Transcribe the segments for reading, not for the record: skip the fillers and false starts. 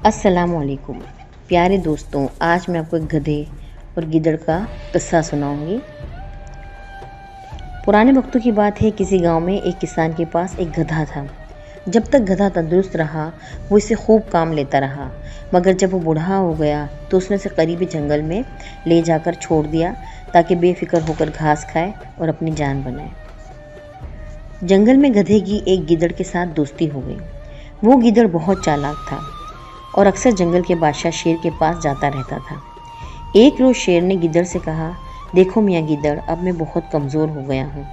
السلام علیکم پیارے دوستوں، آج میں آپ کو ایک گدھے اور گیدڑ کا قصہ سناؤں گی۔ پرانے وقتوں کی بات ہے، کسی گاؤں میں ایک کسان کے پاس ایک گدھا تھا۔ جب تک گدھا تندرست رہا وہ اسے خوب کام لیتا رہا، مگر جب وہ بوڑھا ہو گیا تو اس نے اسے قریبی جنگل میں لے جا کر چھوڑ دیا تاکہ بے فکر ہو کر گھاس کھائے اور اپنی جان بنائے۔ جنگل میں گدھے کی ایک گیدڑ کے ساتھ دوستی ہو گئی۔ وہ گیدڑ بہت چالاک تھا اور اکثر جنگل کے بادشاہ شیر کے پاس جاتا رہتا تھا۔ ایک روز شیر نے گیدڑ سے کہا، دیکھو میاں گیدڑ، اب میں بہت کمزور ہو گیا ہوں،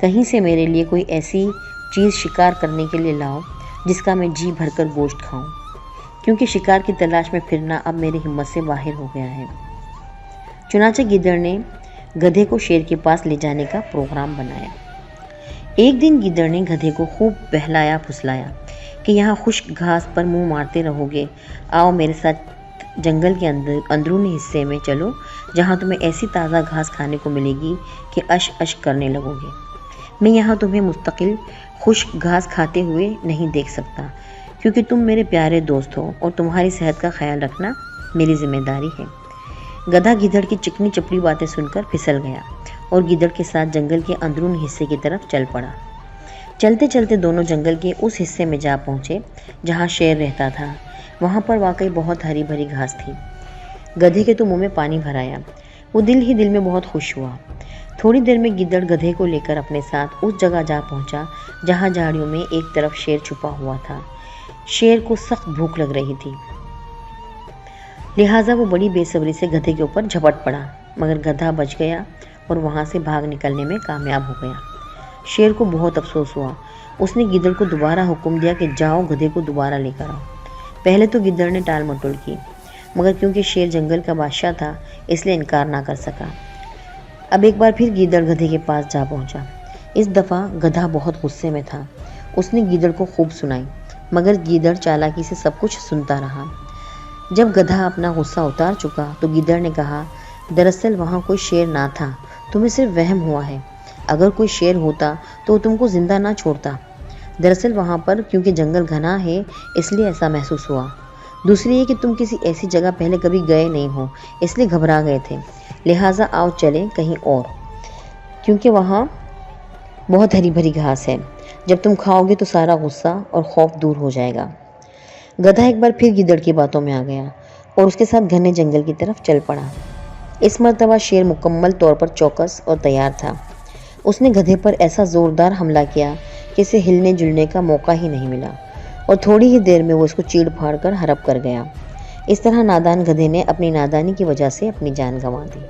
کہیں سے میرے لیے کوئی ایسی چیز شکار کرنے کے لیے لاؤ جس کا میں جی بھر کر گوشت کھاؤں، کیونکہ شکار کی تلاش میں پھرنا اب میری ہمت سے باہر ہو گیا ہے۔ چنانچہ گیدڑ نے گدھے کو شیر کے پاس لے جانے کا پروگرام بنایا۔ ایک دن گیدڑ نے گدھے کو خوب بہلایا پھسلایا کہ یہاں خشک گھاس پر منہ مارتے رہو گے، آؤ میرے ساتھ جنگل کے اندرونی حصے میں چلو، جہاں تمہیں ایسی تازہ گھاس کھانے کو ملے گی کہ اش اش کرنے لگو گے۔ میں یہاں تمہیں مستقل خشک گھاس کھاتے ہوئے نہیں دیکھ سکتا، کیونکہ تم میرے پیارے دوست ہو اور تمہاری صحت کا خیال رکھنا میری ذمہ داری ہے۔ گدھا گیدڑ کی چکنی چپڑی باتیں سن کر پھسل گیا اور گیدڑ کے ساتھ جنگل کے اندرونی حصے کی طرف چل پڑا۔ چلتے چلتے دونوں جنگل کے اس حصے میں جا پہنچے جہاں شیر رہتا تھا۔ وہاں پر واقعی بہت ہری بھری گھاس تھی۔ گدھے کے تو منہ میں پانی بھر آیا، وہ دل ہی دل میں بہت خوش ہوا۔ تھوڑی دیر میں گیدڑ گدھے کو لے کر اپنے ساتھ اس جگہ جا پہنچا جہاں جھاڑیوں میں ایک طرف شیر چھپا ہوا تھا۔ شیر کو سخت بھوک لگ رہی تھی، لہٰذا وہ بڑی بے صبری سے گدھے کے اوپر جھپٹ پڑا، مگر گدھا بچ گیا اور وہاں سے بھاگ نکلنے میں کامیاب ہو گیا۔ شیر کو بہت افسوس ہوا۔ اس نے گیدڑ کو دوبارہ حکم دیا کہ جاؤ گدھے کو دوبارہ لے کر آؤ۔ پہلے تو گیدڑ نے ٹال مٹول کی، مگر کیونکہ شیر جنگل کا بادشاہ تھا اس لیے انکار نہ کر سکا۔ اب ایک بار پھر گیدڑ گدھے کے پاس جا پہنچا۔ اس دفعہ گدھا بہت غصے میں تھا۔ اس نے گیدڑ کو خوب سنائی، مگر گیدڑ چالاکی سے سب کچھ سنتا رہا۔ جب گدھا اپنا غصہ اتار چکا تو گیدڑ نے کہا، دراصل وہاں کوئی شیر نہ تھا، تمہیں صرف وہم ہوا ہے۔ اگر کوئی شیر ہوتا تو وہ تم کو زندہ نہ چھوڑتا۔ دراصل وہاں پر کیونکہ جنگل گھنا ہے اس لیے ایسا محسوس ہوا۔ دوسری یہ کہ تم کسی ایسی جگہ پہلے کبھی گئے نہیں ہو، اس لیے گھبرا گئے تھے، لہٰذا آؤ چلیں کہیں اور، کیونکہ وہاں بہت ہری بھری گھاس ہے۔ جب تم کھاؤ گے تو سارا غصہ اور خوف دور ہو جائے گا۔ گدھا ایک بار پھر گیدڑ کی باتوں میں آ گیا اور اس کے ساتھ گھنے جنگل کی طرف چل پڑا۔ اس مرتبہ شیر مکمل طور پر چوکس اور تیار تھا۔ اس نے گدھے پر ایسا زوردار حملہ کیا کہ اسے ہلنے جلنے کا موقع ہی نہیں ملا اور تھوڑی ہی دیر میں وہ اس کو چیڑ پھاڑ کر ہرپ کر گیا۔ اس طرح نادان گدھے نے اپنی نادانی کی وجہ سے اپنی جان گنوا دی۔